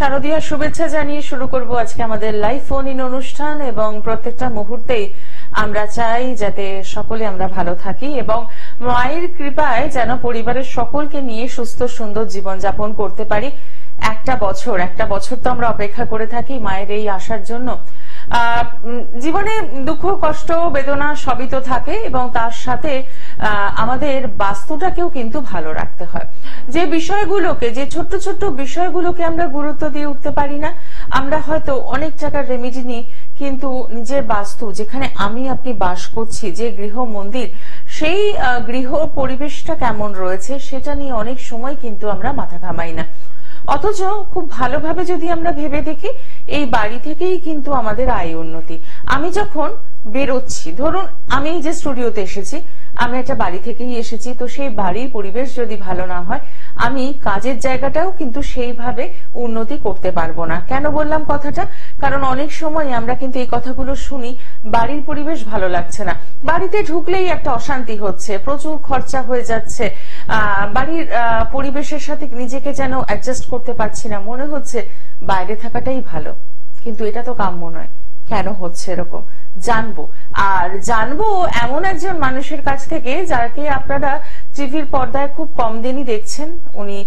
শারদীয়া শুভেচ্ছা জানিয়ে শুরু করব আজকে আমাদের লাইভ ফোন ইন অনুষ্ঠান এবং প্রত্যেকটা মুহূর্তেই আমরা চাই যাতে সকলে আমরা ভালো থাকি এবং মায়ের কৃপায় যেন পরিবারের সকলকে নিয়ে সুস্থ সুন্দর জীবন যাপন করতে পারি। একটা বছর তো আমরা অপেক্ষা করে থাকি মায়ের এই আসার জন্য। জীবনে দুঃখ কষ্ট বেদনা সবই তো থাকে এবং তার সাথে আমাদের বাস্তুটাকেও কিন্তু ভালো রাখতে হয়। যে বিষয়গুলোকে, যে ছোট্ট ছোট্ট বিষয়গুলোকে আমরা গুরুত্ব দিয়ে উঠতে পারি না, আমরা হয়তো অনেক টাকার রেমেডি নিই, কিন্তু নিজের বাস্তু যেখানে আমি আপনি বাস করছি, যে গৃহ মন্দির, সেই গৃহ পরিবেশটা কেমন রয়েছে সেটা নিয়ে অনেক সময় কিন্তু আমরা মাথা ঘামাই না। অথচ খুব ভালোভাবে যদি আমরা ভেবে দেখি, এই বাড়ি থেকেই কিন্তু আমাদের আয় উন্নতি। আমি যখন বেরোচ্ছি, ধরুন আমি যে স্টুডিওতে এসেছি, আমি একটা বাড়ি থেকেই এসেছি, তো সেই বাড়ির পরিবেশ যদি ভালো না হয়, আমি কাজের জায়গাটাও কিন্তু সেইভাবে উন্নতি করতে পারবো না। কেন বললাম কথাটা? কারণ অনেক সময় আমরা কিন্তু এই কথাগুলো শুনি, বাড়ির পরিবেশ ভালো লাগছে না, বাড়িতে ঢুকলেই একটা অশান্তি হচ্ছে, প্রচুর খরচা হয়ে যাচ্ছে, বাড়ির পরিবেশের সাথে নিজেকে যেন অ্যাডজাস্ট করতে পারছি না, মনে হচ্ছে বাইরে থাকাটাই ভালো। কিন্তু এটা তো কাম্য নয়। কেন হচ্ছে এরকম জানবো, আর জানবো এমন একজন মানুষের কাছ থেকে যাকে আপনারা টিভির পর্দায় খুব কম দিনই দেখছেন। উনি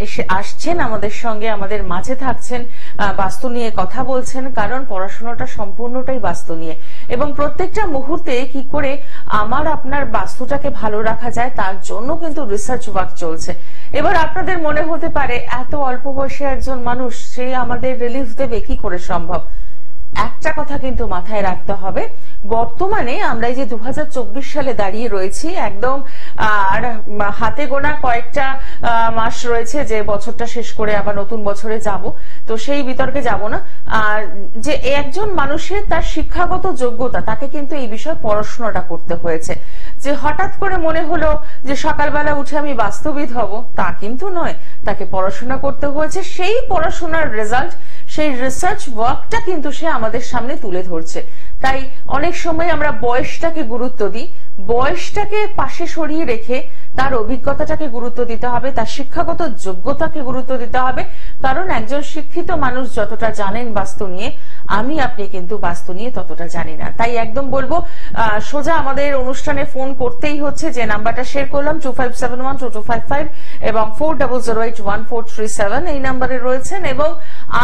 এসে আসছেন আমাদের সঙ্গে, আমাদের মাঝে থাকছেন, বাস্তু নিয়ে কথা বলছেন, কারণ পড়াশোনাটা সম্পূর্ণটাই বাস্তু নিয়ে এবং প্রত্যেকটা মুহূর্তে কি করে আমার আপনার বাস্তুটাকে ভালো রাখা যায় তার জন্য কিন্তু রিসার্চ ওয়ার্ক চলছে। এবার আপনাদের মনে হতে পারে এত অল্প বয়সে একজন মানুষ, সে আমাদের রিলিফ দেবে কি করে সম্ভব? একটা কথা কিন্তু মাথায় রাখতে হবে, বর্তমানে আমরা এই যে 2024 সালে দাঁড়িয়ে রয়েছি, একদম আর হাতে গোনা কয়েকটা মাস রয়েছে যে বছরটা শেষ করে আবার নতুন বছরে যাব, তো সেই বিতর্কে যাব না। আর যে একজন মানুষের তার শিক্ষাগত যোগ্যতা, তাকে কিন্তু এই বিষয়ে পড়াশোনাটা করতে হয়েছে। যে হঠাৎ করে মনে হলো যে সকালবেলা উঠে আমি বাস্তবিদ হব, তা কিন্তু নয়, তাকে পড়াশোনা করতে হয়েছে। সেই পড়াশোনার রেজাল্ট, সেই রিসার্চ ওয়ার্কটা কিন্তু সে আমাদের সামনে তুলে ধরছে। তাই অনেক সময় আমরা বয়সটাকে গুরুত্ব দিই, বয়সটাকে পাশে সরিয়ে রেখে তার অভিজ্ঞতাটাকে গুরুত্ব দিতে হবে, তার শিক্ষাগত যোগ্যতাকে গুরুত্ব দিতে হবে। কারণ একজন শিক্ষিত মানুষ যতটা জানেন বাস্তু নিয়ে, আমি আপনি কিন্তু বাস্তু নিয়ে ততটা জানি না। তাই একদম বলবো সোজা আমাদের অনুষ্ঠানে ফোন করতেই হচ্ছে, যে নাম্বারটা শেয়ার করলাম 25712255 এবং 40081437, এই নাম্বারে রয়েছেন এবং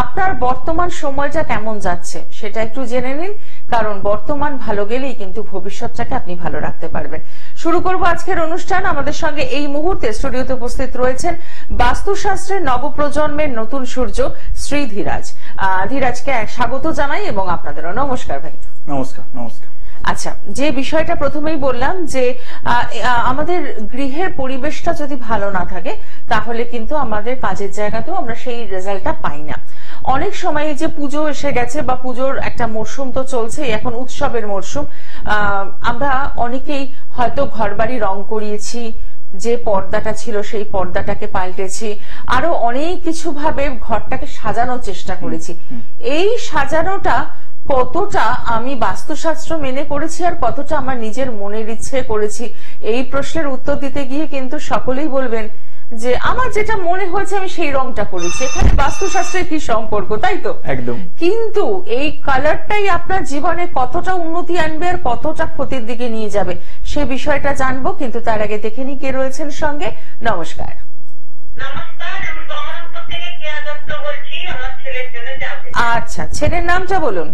আপনার বর্তমান সময়টা কেমন যাচ্ছে সেটা একটু জেনে নিন, কারণ বর্তমান ভালো গেলেই কিন্তু ভবিষ্যৎটাকে আপনি ভালো রাখতে পারবেন। শুরু করব আজকের অনুষ্ঠান। আমাদের সঙ্গে এই মুহূর্তে স্টুডিওতে উপস্থিত রয়েছেন বাস্তুশাস্ত্রের নবপ্রজন্মের নতুন সূর্য শ্রী ধীরাজ। ধীরাজকে স্বাগত জানাই এবং আপনাদেরও নমস্কার ভাই। নমস্কার। নমস্কার। আচ্ছা, যে বিষয়টা প্রথমেই বললাম যে আমাদের গৃহের পরিবেশটা যদি ভালো না থাকে, তাহলে কিন্তু আমাদের কাজের জায়গাতেও আমরা সেই রেজাল্টটা পাই না। অনেক সময় যে পুজো এসে গেছে বা পুজোর একটা মরশুম তো চলছে, এখন উৎসবের মরশুম, আমরা অনেকেই হয়তো ঘরবাড়ি রং করিয়েছি, যে পর্দাটা ছিল সেই পর্দাটাকে পাল্টেছি, আরো অনেক কিছু ভাবে ঘরটাকে সাজানোর চেষ্টা করেছি। এই সাজানোটা কতটা আমি বাস্তুশাস্ত্র মেনে করেছি আর কতটা আমার নিজের মনের ইচ্ছে করেছি, এই প্রশ্নের উত্তর দিতে গিয়ে কিন্তু সকলেই বলবেন যে আমার যেটা মনে হয়েছে আমি সেই রংটা করেছি। এখানে বাস্তুশাস্ত্রের কি সম্পর্ক, তাই তো? একদম। কিন্তু এই কালারটাই আপনার জীবনে কতটা উন্নতি আনবে আর কতটা ক্ষতির দিকে নিয়ে যাবে সে বিষয়টা জানবো, কিন্তু তার আগে দেখে নি কে রয়েছেন সঙ্গে। নমস্কার। আচ্ছা, ছেলের নামটা বলুন।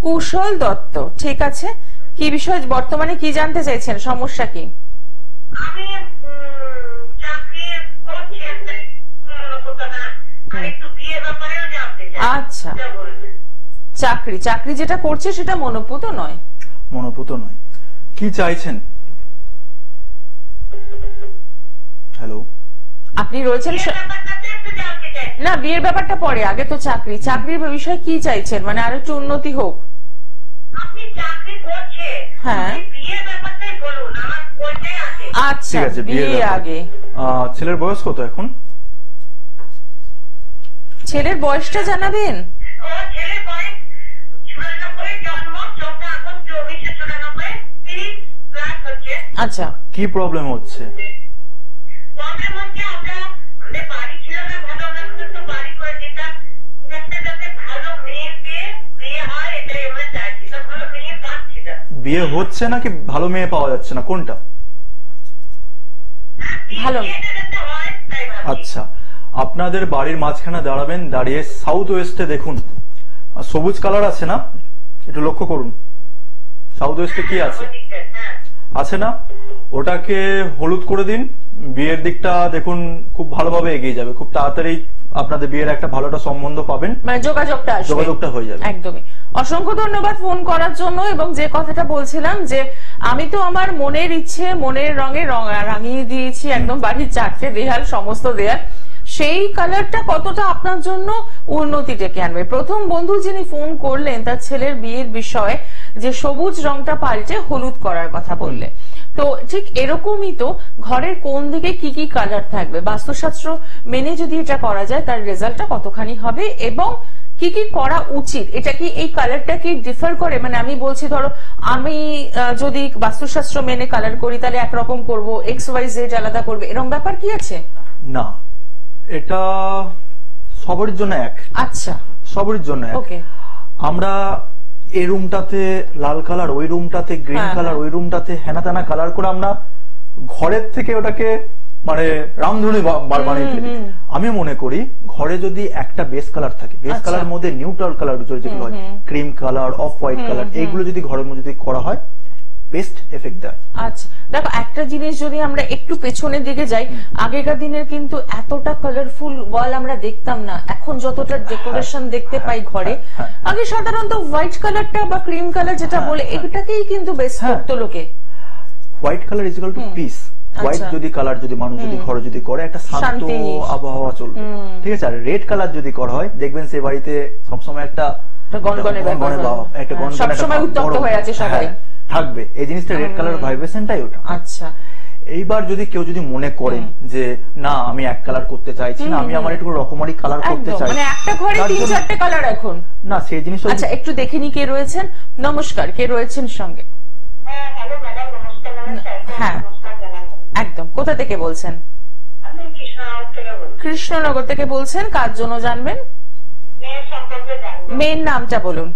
কুশল দত্ত, ঠিক আছে। কি বিষয় বর্তমানে কি জানতে চাইছেন, সমস্যা কি? আচ্ছা, চাকরি যেটা করছে সেটা মনোপুত নয়। কি চাইছেন? হ্যালো, আপনি রয়েছেন না, বিয়ের ব্যাপারটা পরে, আগে তো চাকরির বিষয়ে কি চাইছেন, মানে আর একটু উন্নতি হোক। হ্যাঁ, আচ্ছা, বিয়ে আগে। ছেলের বয়স কত এখন? ছেলের বয়সটা জানাবেন। আচ্ছা, কি প্রবলেম হচ্ছে? প্রবলেম হচ্ছে আমরা বাড়ি ছিল না বিয়ে হচ্ছে নাকি ভালো মেয়ে পাওয়া যাচ্ছে না, কোনটা? ভালো। আচ্ছা, আপনাদের বাড়ির মাঝখানে দাঁড়াবেন, দাঁড়িয়ে সাউথ ওয়েস্টে দেখুন সবুজ কালার আছে না, একটু লক্ষ্য করুন সাউথ ওয়েস্টে কি আছে, আছে না? ওটাকে হলুদ করে দিন, বিয়ের দিকটা দেখুন খুব ভালোভাবে এগিয়ে যাবে, খুব তাড়াতাড়ি আপনাদের বিয়ের একটা ভালো একটা সম্বন্ধ পাবেন, মানে যোগাযোগটা হয়ে যাবে। একদমই। অসংখ্য ধন্যবাদ ফোন করার জন্য। এবং যে কথাটা বলছিলাম যে আমি তো আমার মনের ইচ্ছে মনের রঙে রাঙিয়ে দিয়েছি একদম বাড়ির 4টে দেয়াল, সমস্ত দেয়াল। সেই কালারটা কতটা আপনার জন্য উন্নতি ডেকে আনবে। প্রথম বন্ধু যিনি ফোন করলেন তার ছেলের বিয়ের বিষয়ে যে সবুজ রংটা পাল্টে হলুদ করার কথা বললে, তো ঠিক এরকমই তো ঘরের কোন দিকে কি কি কালার থাকবে, বাস্তুশাস্ত্র মেনে যদি এটা করা যায় তার রেজাল্টটা কতখানি হবে এবং কি কি করা উচিত। এটা কি এই কালারটা কি ডিফার করে, মানে আমি বলছি ধরো আমি যদি বাস্তুশাস্ত্র মেনে কালার করি তাহলে একরকম করব, XYZ আলাদা করবে, এরকম ব্যাপার কি আছে? না, এটা সবার জন্য এক। আচ্ছা, সবার জন্য এক। ওকে। আমরা এই রুমটাতে লাল কালার, ওই রুমটাতে গ্রিন কালার, ওই রুমটাতে হেনা তেনা কালার করে আমরা ঘরের থেকে ওটাকে মানে রামধনু বানিয়ে ফেলি। আমি মনে করি ঘরে যদি একটা বেস কালার থাকে, বেস কালার মধ্যে নিউট্রাল কালার যেগুলো হয়, cream colour, off white colour, এইগুলো যদি ঘরের মধ্যে করা হয় বেস্ট এফেক্ট দেয়। আচ্ছা দেখো, একটা জিনিস যদি আমরা একটু পেছনের দিকে যাই, আগেকার দিনের কিন্তু এতটা কালারফুল ওয়াল আমরা দেখতাম না, এখন যতটা ডেকোরেশন দেখতে পাই ঘরে, আগে সাধারণত হোয়াইট কালারটা বা ক্রিম কালার যেটা বলে এটাকেই কিন্তু বেস্ট করতো লোকে। White colour is equal to piece. White যদি কালার যদি মানুষ যদি ঘরে যদি করে একটা শান্ত আবহাওয়া চলবে, ঠিক আছে। আর রেড কালার যদি করা হয় দেখবেন সে বাড়িতে সবসময় একটা গনগনে ব্যাপার, একটা গনগনে, সবসময় উত্তপ্ত হয়ে আছে সবাই থাকবে, এই জিনিসটা রেড কালার ভাইব্রেশনটাই ওটা। আচ্ছা, এইবার যদি কেউ যদি মনে করেন যে না আমি এক কালার করতে চাইছি না, আমি আমার একটু রকমারি কালার করতে চাই, মানে একটা ঘরে 3-4টে কালার এখন না, সেই জিনিস। আচ্ছা একটু দেখে নি কে রয়েছেন। নমস্কার, কে রয়েছেন সঙ্গে? হ্যাঁ একদম, কোথা থেকে বলছেন? কৃষ্ণনগর থেকে বলছেন, কার জন্য জানবেন? মেয়ের নামটা বলুন।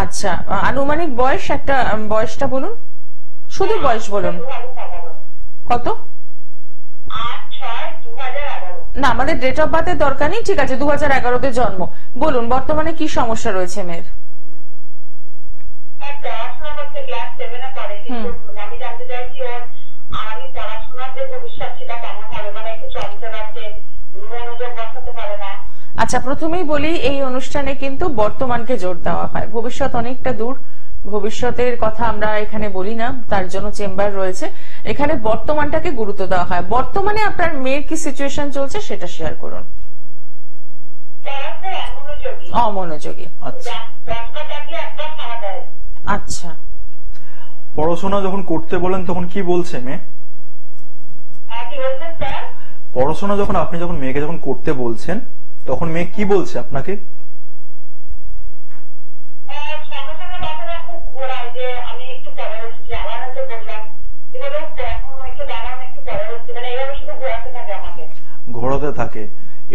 আচ্ছা, আনুমানিক বয়স, একটা বয়সটা বলুন, শুধু বয়স বলুন। কত? না, আমাদের ডেট অফ বার্থের দরকার নেই, ঠিক আছে। 2011-তে জন্ম। বলুন বর্তমানে কি সমস্যা রয়েছে মেয়ের? আচ্ছা, প্রথমেই বলি এই অনুষ্ঠানে কিন্তু বর্তমানকে জোর দেওয়া হয়, ভবিষ্যৎ অনেকটা দূর, ভবিষ্যতের কথা আমরা এখানে বলি না, তার জন্য চেম্বার রয়েছে। এখানে বর্তমানটাকে গুরুত্ব দেওয়া হয়। বর্তমানে আপনার মেয়ের কি সিচুয়েশন চলছে সেটা শেয়ার করুন। অমনোযোগী। আচ্ছা, পড়াশোনা যখন করতে বলেন তখন কি বলছে মেয়ে? পড়াশোনা যখন আপনি যখন মেয়েকে যখন করতে বলছেন তখন মেয়ে কি বলছে আপনাকে? ঘোরাতে থাকে।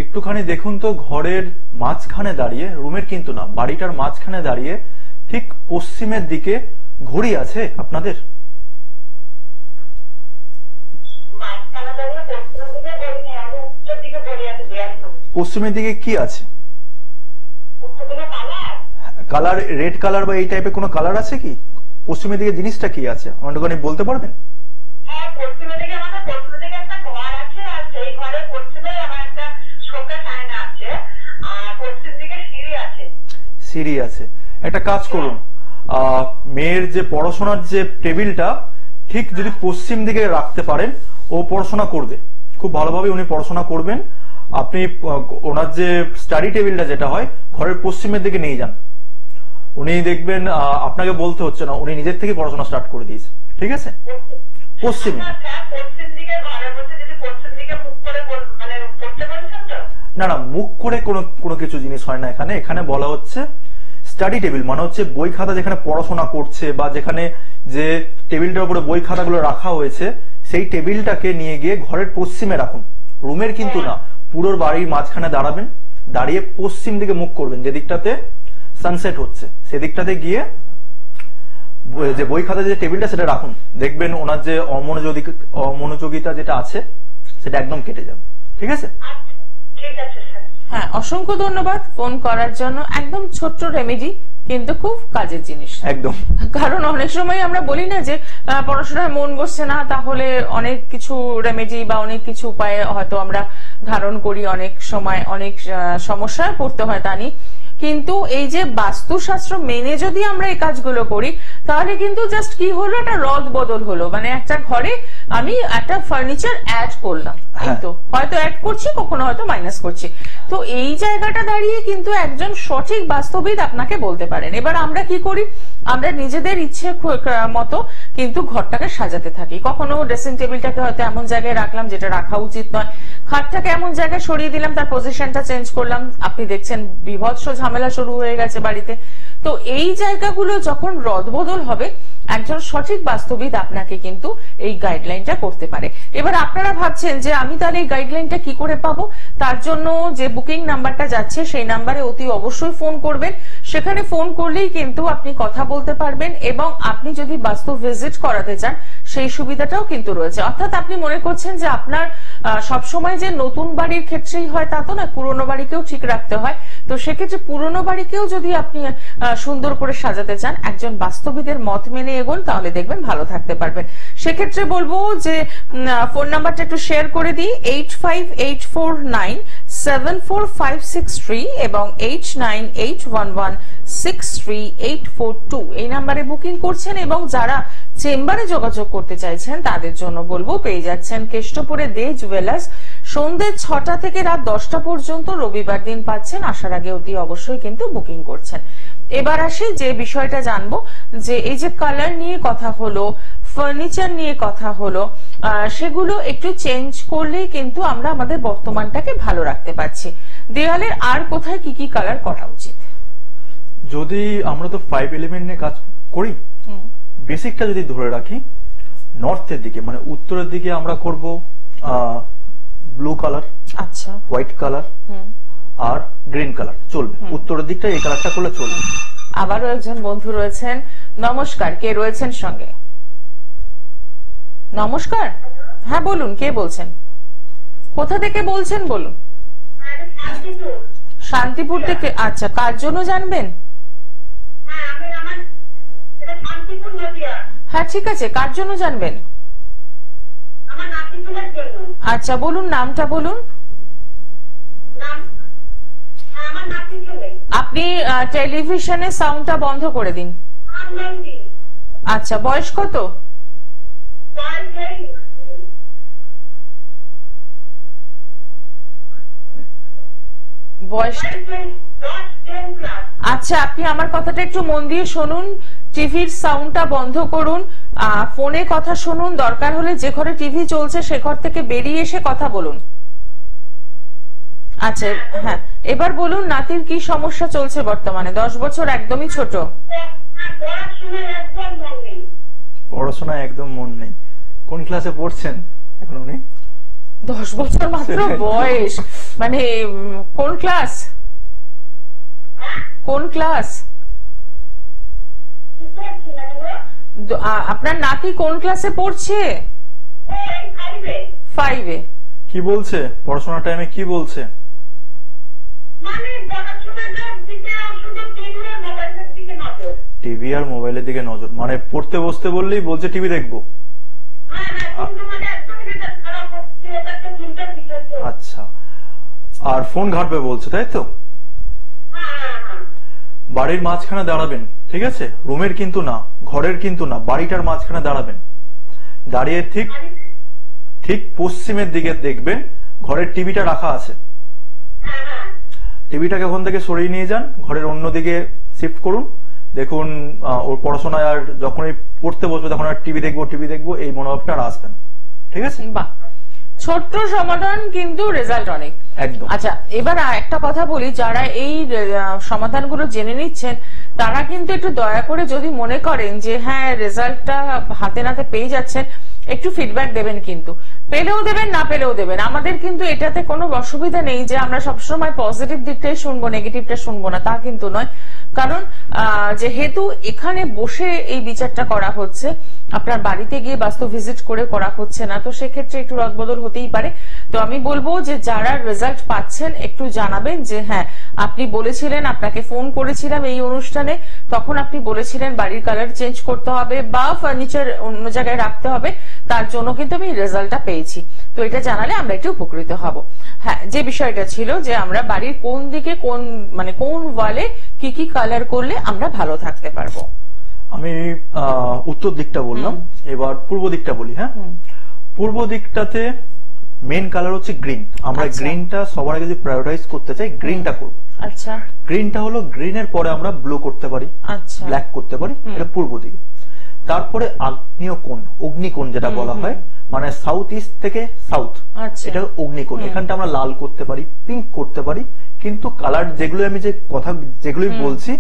একটুখানি দেখুন তো ঘরের মাঝখানে দাঁড়িয়ে, রুমের কিন্তু না, বাড়িটার মাঝখানে দাঁড়িয়ে ঠিক পশ্চিমের দিকে ঘড়ি আছে আপনাদের? পশ্চিমের দিকে কি আছে? কালার, রেড কালার বা এই টাইপের কোনো কালার আছে কি? পশ্চিমের দিকে জিনিসটা কি আছে আমাকে বলতে পারবেন? সিঁড়ি আছে। একটা কাজ করুন, মেয়ের যে পড়াশোনার যে টেবিলটা ঠিক যদি পশ্চিম দিকে রাখতে পারেন, ও পড়াশোনা করবে খুব ভালোভাবে, উনি পড়াশোনা করবেন। আপনি ওনার যে স্টাডি টেবিলটা যেটা হয় ঘরের পশ্চিমের দিকে নিয়ে যান, উনি দেখবেন আপনাকে বলতে হচ্ছে না, উনি নিজের থেকে পড়াশোনা স্টার্ট করে দিয়েছে, ঠিক আছে। পশ্চিমে না, না মুখ করে কোনো কিছু জিনিস হয় না এখানে। এখানে বলা হচ্ছে স্টাডি টেবিল, মানে হচ্ছে বই খাতা যেখানে পড়াশোনা করছে বা যেখানে যে টেবিলটার উপরে বই খাতাগুলো রাখা হয়েছে সেই টেবিলটাকে নিয়ে গিয়ে ঘরের পশ্চিমে রাখুন, রুমের কিন্তু না, পুরো বাড়ির মাঝখানে দাঁড়াবেন, দাঁড়িয়ে পশ্চিম দিকে মুখ করবেন, যে দিকটাতে সানসেট হচ্ছে, সেদিকটাতে গিয়ে যে বই খাতা যে টেবিলটা সেটা রাখুন, দেখবেন ওনার যে অমনোযোগিতা যেটা আছে সেটা একদম কেটে যাবে। ঠিক আছে? ঠিক আছে স্যার। হ্যাঁ, অসংখ্য ধন্যবাদ ফোন করার জন্য। একদম ছোট্ট রেমেডি, কিন্তু খুব কাজের জিনিস একদম। কারণ অনেক সময় আমরা বলি না যে পড়াশোনায় মন বসছে না, তাহলে অনেক কিছু রেমেডি বা অনেক কিছু উপায় হয়তো আমরা ধারণ করি, অনেক সময় অনেক সমস্যায় পড়তে হয় তা নিয়ে। কিন্তু এই যে বাস্তুশাস্ত্র মেনে যদি আমরা এই কাজগুলো করি, তাহলে কিন্তু জাস্ট কি হলো, একটা রদ বদল হলো। মানে একটা ঘরে আমি একটা ফার্নিচার অ্যাড করলাম, কিন্তু হয়তো অ্যাড করছি, কখনো হয়তো মাইনাস করছি। তো এই জায়গাটা দাঁড়িয়ে কিন্তু একজন সঠিক বাস্তবিদ আপনাকে বলতে পারেন। এবার আমরা কি করি, আমরা নিজেদের ইচ্ছে মতো কিন্তু ঘরটাকে সাজাতে থাকি। কখনো ড্রেসিং টেবিলটাকে হয়তো এমন জায়গায় রাখলাম যেটা রাখা উচিত নয়, খাটটাকে এমন জায়গায় সরিয়ে দিলাম, তার পজিশনটা চেঞ্জ করলাম, আপনি দেখছেন বিভৎস ঝামেলা শুরু হয়ে গেছে বাড়িতে। তো এই জায়গাগুলো যখন রদবদল হবে, একজন সঠিক বাস্তবিদ আপনাকে কিন্তু এই গাইডলাইনটা করতে পারে। এবার আপনারা ভাবছেন যে আমি তাহলে এই গাইডলাইনটা কি করে পাবো? তার জন্য যে বুকিং নাম্বারটা যাচ্ছে সেই নাম্বারে অতি অবশ্যই ফোন করবেন। সেখানে ফোন করলেই কিন্তু আপনি কথা বলতে পারবেন, এবং আপনি যদি বাস্তু ভিজিট করাতে চান সেই সুবিধাটাও কিন্তু রয়েছে। অর্থাৎ আপনি মনে করছেন যে আপনার সবসময় যে নতুন বাড়ির ক্ষেত্রেই হয় তা তো না, পুরনো বাড়িকেও ঠিক রাখতে হয়। তো সেক্ষেত্রে পুরনো বাড়িকেও যদি আপনি সুন্দর করে সাজাতে চান, একজন বাস্তবিদের মত মেনে এগোন, তাহলে দেখবেন ভালো থাকতে পারবেন। সেক্ষেত্রে বলবো যে ফোন নাম্বারটা একটু শেয়ার করে দিই, 8584974563 এবং 8981163842 এই নাম্বারে বুকিং করছেন। এবং যারা চেম্বারে যোগাযোগ করতে চাইছেন তাদের জন্য বলবো, পেয়ে যাচ্ছেন কেষ্টপুরে দে জুয়েলার্স, সন্ধ্যে 6টা থেকে রাত 10টা পর্যন্ত রবিবার দিন পাচ্ছেন। আসার আগে অতি অবশ্যই কিন্তু বুকিং করছেন। এবার আসি যে বিষয়টা জানবো, যে এই যে কালার নিয়ে কথা হলো, ফার্নিচার নিয়ে কথা হলো, সেগুলো একটু চেঞ্জ করলেই কিন্তু আমরা আমাদের বর্তমানটাকে ভালো রাখতে পারছি। দেওয়ালের আর কোথায় কি কি কালার করা উচিত? যদি আমরা তো 5 এলিমেন্ট নিয়ে কাজ করি, বেসিকটা যদি ধরে রাখি, নর্থের দিকে মানে উত্তরের দিকে আমরা করব ব্লু কালার, আচ্ছা, হোয়াইট কালার আর গ্রিন কালার চলবে। উত্তরের দিকটা এই কালারটা করলে চলবে। আবারও একজন বন্ধু রয়েছেন, নমস্কার, কে রয়েছেন সঙ্গে? নমস্কার, হ্যাঁ বলুন, কে বলছেন, কোথা থেকে বলছেন বলুন? শান্তিপুর থেকে। আচ্ছা, কার জন্য জানবেন? হ্যাঁ ঠিক আছে, কার জন্য জানবেন? আচ্ছা বলুন, নামটা বলুন। আপনি টেলিভিশনের সাউন্ডটা বন্ধ করে দিন। আচ্ছা, বয়স কত? বয়স? আচ্ছা, আপনি আমার কথাটা একটু মন দিয়ে শুনুন, টিভির সাউন্ডটা বন্ধ করুন, ফোনে কথা শুনুন, দরকার হলে যে ঘরে টিভি চলছে সে ঘর থেকে বেরিয়ে এসে কথা বলুন। আচ্ছা, হ্যাঁ এবার বলুন, নাতির কি সমস্যা চলছে বর্তমানে? 10 বছর, একদমই ছোট। পড়াশোনায় একদম মন নেই। কোন ক্লাসে পড়ছেন এখন উনি? 10 বছর মাত্র বয়স, মানে কোন ক্লাস? কোন ক্লাস? আপনার নাতি কোন ক্লাসে পড়ছে? 5-এ। কি বলছে পড়াশোনার টাইমে? কি বলছে? টিভি আর মোবাইলের দিকে নজর, মানে পড়তে বসতে বললেই বলছে টিভি দেখবো। আচ্ছা, আর ফোন ঘাটবে বলছে, তাই তো? বাড়ির মাঝখানে দাঁড়াবেন, ঠিক আছে? রুমের কিন্তু না, ঘরের কিন্তু না, বাড়িটার মাঝখানে দাঁড়াবেন। দাঁড়িয়ে ঠিক ঠিক পশ্চিমের দিকে দেখবেন ঘরের টিভিটা রাখা আছে। টিভিটাকে ওখান থেকে সরিয়ে নিয়ে যান, ঘরের অন্য দিকে শিফট করুন। দেখুন ওর পড়াশোনায় আর যখনই পড়তে বসবে তখন আর টিভি দেখবো এই মনোভাবটা আর আসবে না। ঠিক আছে? বাহ, ছোট্ট সমাধান কিন্তু রেজাল্ট অনেক। একদম। আচ্ছা, এবার একটা কথা বলি, যারা এই সমাধানগুলো জেনে নিচ্ছেন তারা কিন্তু একটু দয়া করে যদি মনে করেন যে হ্যাঁ রেজাল্টটা হাতে নাতে পেয়ে যাচ্ছেন, একটু ফিডব্যাক দেবেন, কিন্তু পেলেও দেবেন না পেলেও দেবেন। আমাদের কিন্তু এটাতে কোনো অসুবিধা নেই যে আমরা সবসময় পজিটিভ দিকটাই শুনবো, নেগেটিভটা শুনবো না, তা কিন্তু নয়। কারণ যেহেতু এখানে বসে এই বিচারটা করা হচ্ছে, আপনার বাড়িতে গিয়ে বাস্তব ভিজিট করে করা হচ্ছে না, তো সেক্ষেত্রে একটু রদবদল হতেই পারে। তো আমি বলবো যে যারা রেজাল্ট পাচ্ছেন একটু জানাবেন যে হ্যাঁ আপনি বলেছিলেন, আপনাকে ফোন করেছিলাম এই অনুষ্ঠানে, তখন আপনি বলেছিলেন বাড়ির কালার চেঞ্জ করতে হবে বা ফার্নিচার অন্য জায়গায় রাখতে হবে, তার জন্য কিন্তু আমি রেজাল্টটা পেয়েছি। তো এটা জানালে আমরা একটু উপকৃত হব। হ্যাঁ, যে বিষয়টা ছিল যে আমরা বাড়ির কোন দিকে কোন ওয়ালে কি কি কালার করলে আমরা ভালো থাকতে পারবো। আমি উত্তর দিকটা বললাম, এবার পূর্ব দিকটা বলি। হ্যাঁ, পূর্ব দিকটাতে মেন কালার হচ্ছে গ্রিন। আমরা গ্রিনটা সবার আগে যদি প্রায়োরিটাইজ করতে চাই, গ্রিনটা করবো। আচ্ছা, গ্রিনটা হলো, গ্রিনের পরে আমরা ব্লু করতে পারি, আচ্ছা, ব্ল্যাক করতে পারি, এটা পূর্ব দিকে। তারপরে আগ্নেয় কোণ, অগ্নিকোণ যেটা বলা হয়, মানে সাউথ ইস্ট থেকে সাউথ, এটা অগ্নিকোণ। এখানটা আমরা লাল করতে পারি, পিঙ্ক করতে পারি, কিন্তু কালার যেগুলো আমি যে কথা যেগুলোই বলছি,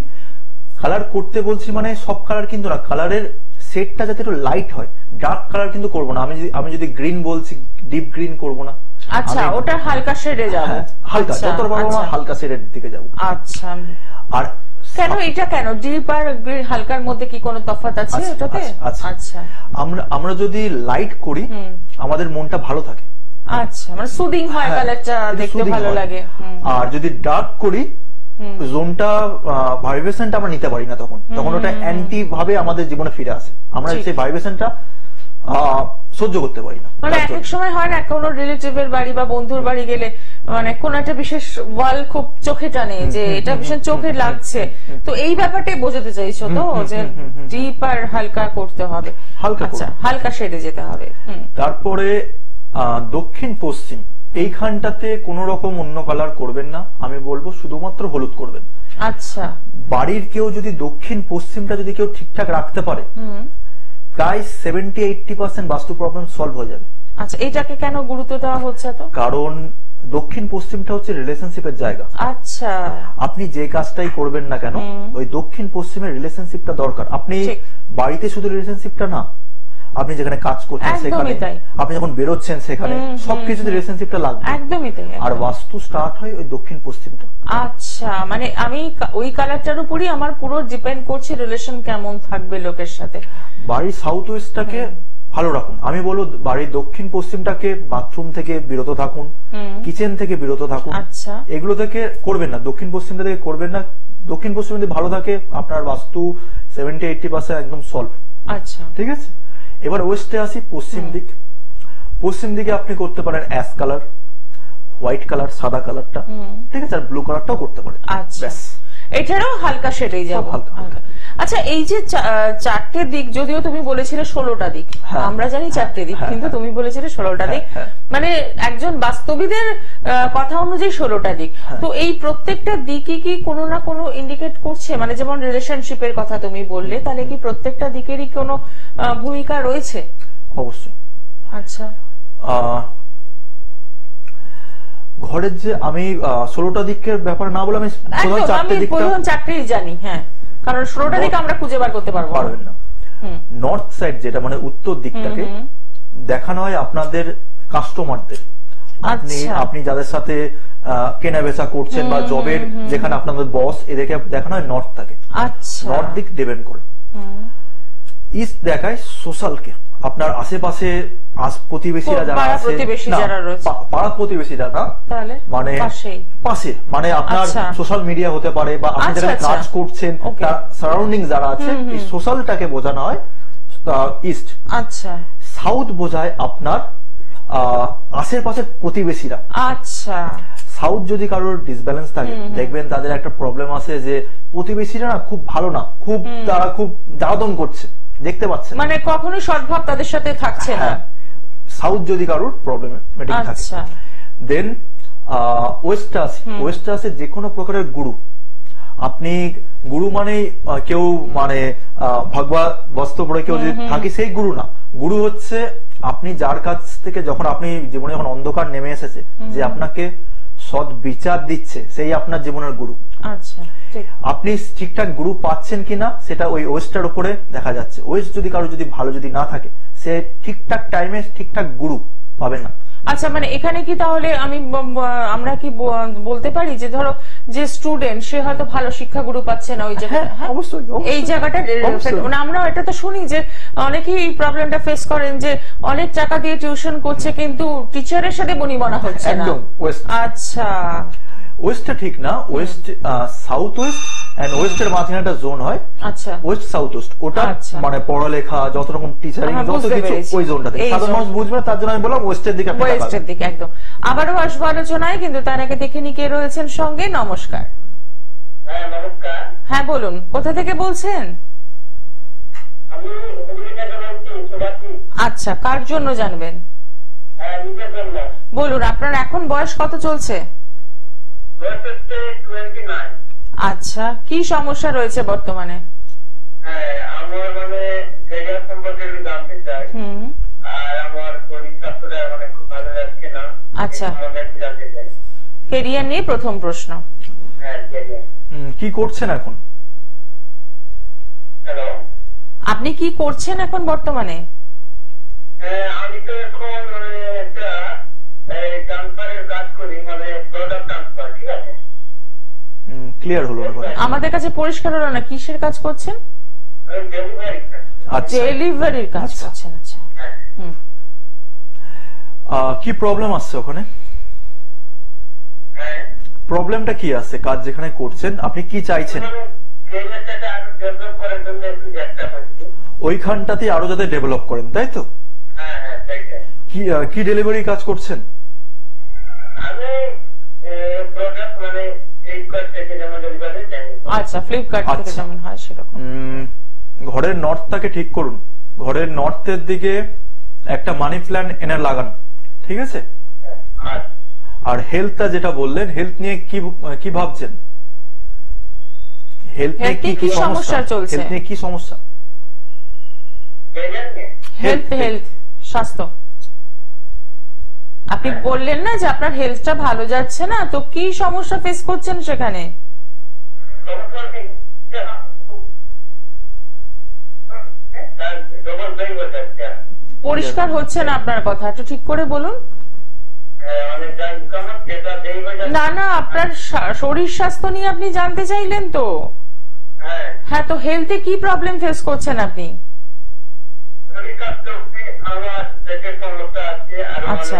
কালার করতে বলছি মানে সব কালার কিন্তু না, কালারের সেটটা যাতে একটু লাইট হয়, ডার্ক কালার কিন্তু করবো না। আমি যদি গ্রিন বলছি, ডিপ গ্রিন করবো না। আচ্ছা, ওটা হালকা শেডে যাবো, হালকা যত পারবো হালকা শেডের দিকে যাবো। আচ্ছা, আর কেন এটা কেন ডিপ আর গ্রিন হালকার মধ্যে কি কোনো তফাৎ আছে এটাতে? আচ্ছা, আমরা যদি লাইট করি আমাদের মনটা ভালো থাকে। আচ্ছা, মানে সুদিং হয়, কালারটা দেখতে ভালো লাগে। আর যদি ডার্ক করি, জোনটা ভাইব্রেশনটা আমরা নিতে পারি না, তখন ওটা অ্যান্টি ভাবে আমাদের জীবনে ফিরে আসে, আমরা সেই ভাইব্রেশনটা সহ্য করতে পারি না। মানে এক এক সময় হয় না, কোনো রিলেটিভের বাড়ি বা বন্ধুর বাড়ি গেলে মানে কোন একটা বিশেষ ওয়াল খুব চোখে টানে, যে এটা ভীষণ চোখে লাগছে, তো এই ব্যাপারটাই বোঝাতে চাইছো তো, যে ডিপ আর হালকা করতে হবে, হালকা শেডে যেতে হবে। তারপরে দক্ষিণ পশ্চিম এইখানটাতে কোন রকম অন্য কালার করবেন না, আমি বলবো শুধুমাত্র হলুদ করবেন। আচ্ছা, বাড়ির কেউ যদি দক্ষিণ পশ্চিমটা যদি কেউ ঠিকঠাক রাখতে পারে, প্রায় 70-80% বাস্তু প্রবলেম সলভ হয়ে যাবে। আচ্ছা, এটাকে কেন গুরুত্ব দেওয়া হচ্ছে? তো কারণ দক্ষিণ পশ্চিমটা হচ্ছে রিলেশনশিপের জায়গা। আচ্ছা, আপনি যে কাজটাই করবেন না কেন, ওই দক্ষিণ পশ্চিমের রিলেশনশিপটা দরকার। আপনি বাড়িতে শুধু রিলেশনশিপটা না, আপনি যেখানে কাজ করছেন সেখানে, আপনি যখন বেরোচ্ছেন সেখানে, সবকিছুতে রিলেশনশিপটা লাগবে। একদমই তাই। আর বাস্তু স্টার্ট হয় ওই দক্ষিণ পশ্চিমটা। আচ্ছা, মানে আমি ওই কালারটার উপরই আমার পুরো ডিপেন্ড করছে রিলেশন কেমন থাকবে লোকের সাথে। বাড়ির সাউথ ওয়েস্টটাকে ভালো রাখুন। আমি বলবো বাড়ির দক্ষিণ পশ্চিমটাকে বাথরুম থেকে বিরত থাকুন, কিচেন থেকে বিরত থাকুন, এগুলো থেকে করবেন না, দক্ষিণ পশ্চিমটা থেকে করবেন না। দক্ষিণ পশ্চিম যদি ভালো থাকে, আপনার বাস্তু 70-80% একদম সলভ। আচ্ছা, ঠিক আছে। এবার ওয়েস্টে আসি, পশ্চিম দিক। পশ্চিম দিকে আপনি করতে পারেন অ্যাশ কালার, হোয়াইট কালার, সাদা কালারটা, ঠিক আছে, আর ব্লু কালারটাও করতে পারেন। আচ্ছা, এটারও হালকা শেডেই যাবো। আচ্ছা, এই যে চারটে দিক, যদিও তুমি বলেছিলে 16টা দিক, আমরা জানি চারটে দিক, কিন্তু তুমি বলেছিলে 16টা দিক, মানে একজন বাস্তবিদের কথা অনুযায়ী 16টা দিক। তো এই প্রত্যেকটা দিকই কি কোনো না কোনো ইন্ডিকেট করছে? মানে যেমন রিলেশনশিপের কথা তুমি বললে, তাহলে কি প্রত্যেকটা দিকেরই কোনো ভূমিকা রয়েছে? অবশ্যই। আচ্ছা, ঘরের যে আমি 16টা দিকের ব্যাপার না বলে আমি চারটেই জানি। হ্যাঁ, কারণ 16টা দিক আমরা খুঁজে বার করতে পারবেন না। নর্থ সাইড যেটা মানে উত্তর দিকটাকে দেখানো হয় আপনাদের কাস্টমারদের। আপনি যাদের সাথে কেনা বেচা করছেন বা জবের যেখানে আপনাদের বস, এদেরকে দেখানো হয় নর্থ থাকে। নর্থ দিক ডিপেন্ড করে। ইস্ট দেখায় সোশ্যালকে, আপনার আশেপাশে প্রতিবেশীরা যারা আছে, পাড়া প্রতিবেশীরা না, মানে পাশে, মানে আপনার সোশ্যাল মিডিয়া হতে পারে, বা আপনি যেখানে কাজ করছেন তার সারাউন্ডিং যারা আছে, এই সোশ্যালটাকে বোঝানো হয় ইস্ট। আচ্ছা, সাউথ বোঝায় আপনার আশেপাশের প্রতিবেশীরা। আচ্ছা, সাউথ যদি কারোর ডিসব্যালেন্স থাকে, দেখবেন তাদের একটা প্রবলেম আছে যে প্রতিবেশীরা না খুব ভালো না, খুব তারা খুব জ্বালাতন করছে, দেখতে পাচ্ছেন, মানে কখনোই সদ্ভাব তাদের সাথে থাকছে না। সাউথ যদি কারোর প্রবলেমেটিক থাকে। দেন ওয়েস্টে আসি। ওয়েস্টে আসে যে কোনো প্রকারের গুরু। আপনি গুরু মানে কেউ মানে ভগবত বস্ত্র পরে কেউ যদি থাকে, সেই গুরু না। গুরু হচ্ছে আপনি যার কাছ থেকে, যখন আপনি জীবনে যখন অন্ধকার নেমে এসেছে, যে আপনাকে সৎ বিচার দিচ্ছে, সেই আপনার জীবনের গুরু। আচ্ছা, আপনি ঠিকঠাক গুরু পাচ্ছেন কিনা সেটা ওই ওয়েস্টের উপরে দেখা যাচ্ছে। ওয়েস্ট যদি কারো যদি ভালো যদি না থাকে, সে ঠিকঠাক টাইমে ঠিকঠাক গুরু পাবে না। আচ্ছা, মানে এখানে কি তাহলে আমরা কি বলতে পারি যে ধরো যে স্টুডেন্ট সে হয়তো ভালো শিক্ষাগুরু পাচ্ছে না ওই জায়গায়, অবশ্যই এই জায়গাটা মানে আমরা এটা তো শুনি যে অনেকেই এই প্রবলেমটা ফেস করেন যে অনেক টাকা দিয়ে টিউশন করছে কিন্তু টিচারের সাথে বনিবনা হচ্ছে না। একদম ওয়েস্ট। আচ্ছা, ওয়েস্টটা ঠিক না, ওয়েস্ট সাউথ ওয়েস্ট এন্ড ওয়েস্টের মাঝখানে একটা জোন হয়। আচ্ছা, ওয়েস্ট সাউথ ওয়েস্ট, ওটা মানে পড়ালেখা যত রকম টিচারিং যত কিছু ওই জোনটাতে। সাধারণ মানুষ বুঝবে না, তার জন্য আমি বললাম ওয়েস্টের দিকে। ওয়েস্টের দিকে একদম। আবারও আসবো আলোচনায়, কিন্তু তার আগে দেখে নি কে রয়েছেন সঙ্গে। নমস্কার। হ্যাঁ নমস্কার। হ্যাঁ বলুন, কোথা থেকে বলছেন? আমি আচ্ছা, কার জন্য জানবেন? নিজের জন্য। বলুন, আপনার এখন বয়স কত চলছে? বয়স হচ্ছে 29। আচ্ছা, কি সমস্যা রয়েছে বর্তমানে? হ্যাঁ, আমার মানে ক্যারিয়ার সম্পর্কে একটু জানতে চাই। আর আমার শরীর স্বাস্থ্যটা মানে খুব ভালো যাচ্ছে না। আচ্ছা, জানতে চাই কেরিয়ার নিয়ে প্রথম প্রশ্ন। হ্যাঁ, ক্যারিয়ার। কি করছেন এখন? হ্যালো, আপনি কি করছেন এখন বর্তমানে? আমি তো এখন মানে একটা ট্রান্সফারের কাজ করি, মানে প্রোডাক্ট ট্রান্সফার। ঠিক আছে, ক্লিয়ার হলো না? আমাদের কাছে পরিষ্কার হলো না, কিসের কাজ করছেন? ডেলিভারি। আচ্ছা, ডেলিভারির কাজ করছেন। আচ্ছা, কি প্রবলেম আসছে ওখানে? প্রবলেমটা কি আছে? কাজ যেখানে করছেন আপনি কি চাইছেন? ওইখানটাতে আরো যাতে ডেভেলপ করেন, তাই তো? কি ডেলিভারি কাজ করছেন? আচ্ছা, ফ্লিপকার্ট থেকে যেমন হয় সেরকম। ঘরের নর্থটাকে ঠিক করুন। ঘরের নর্থের দিকে একটা মানি প্ল্যান্ট এনে লাগান, ঠিক আছে? আর হেলথটা যেটা বললেন, হেলথ নিয়ে কি ভাবছেন? হেলথ নিয়ে কি সমস্যা চলছে? হেলথ নিয়ে কি সমস্যা? হেলথ স্বাস্থ্য। আপনি বললেন না যে আপনার হেলথটা ভালো যাচ্ছে না, তো কি সমস্যা ফেস করছেন সেখানে? পরিষ্কার হচ্ছে না আপনার কথা, একটু ঠিক করে বলুন। না না, আপনার শরীর স্বাস্থ্য নিয়ে আপনি জানতে চাইলেন তো? হ্যাঁ, তো হেলথে কি প্রবলেম ফেস করছেন আপনি? আচ্ছা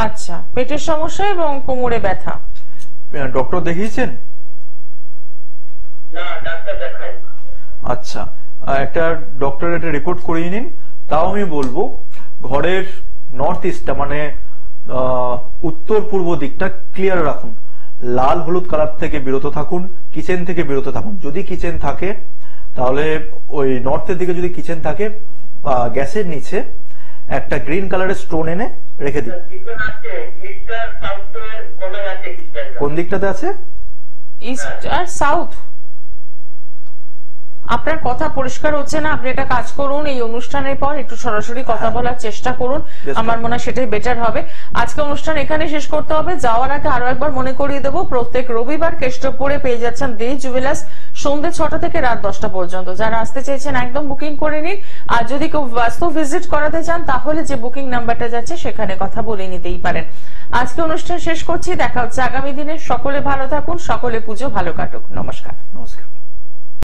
আচ্ছা, পেটের সমস্যা এবং কোমরে ব্যথা। ডক্টর দেখিয়েছেন? আচ্ছা, একটা ডক্টরের একটা রিপোর্ট করিয়ে নিন। তাও আমি বলবো ঘরের নর্থ ইস্টটা মানে উত্তর পূর্ব দিকটা ক্লিয়ার রাখুন। লাল হলুদ কালার থেকে বিরত থাকুন, কিচেন থেকে বিরত থাকুন। যদি কিচেন থাকে তাহলে ওই নর্থের দিকে যদি কিচেন থাকে, গ্যাসের নিচে একটা গ্রিন কালারের স্টোন এনে রেখে দিন। কোন দিকটাতে আছে? ইস্ট আর সাউথ। আপনার কথা পরিষ্কার হচ্ছে না। আপনি একটা কাজ করুন, এই অনুষ্ঠানের পর একটু সরাসরি কথা বলার চেষ্টা করুন, আমার মনে হয় সেটাই বেটার হবে। আজকে অনুষ্ঠান এখানে শেষ করতে হবে। যাওয়ার আগে আরো একবার মনে করিয়ে দেবো, প্রত্যেক রবিবার কেষ্টপুরে পেয়ে যাচ্ছেন দে জুয়েলার্স সন্ধ্যে 6টা থেকে রাত 10টা পর্যন্ত। যারা আসতে চাইছেন একদম বুকিং করে নিন। আর যদি কেউ বাস্তব ভিজিট করাতে চান তাহলে যে বুকিং নাম্বারটা যাচ্ছে সেখানে কথা বলে নিতেই পারেন। আজকে অনুষ্ঠান শেষ করছি, দেখা হচ্ছে আগামী দিনে। সকলে ভালো থাকুন, সকলে পুজো ভালো কাটুক। নমস্কার। নমস্কার।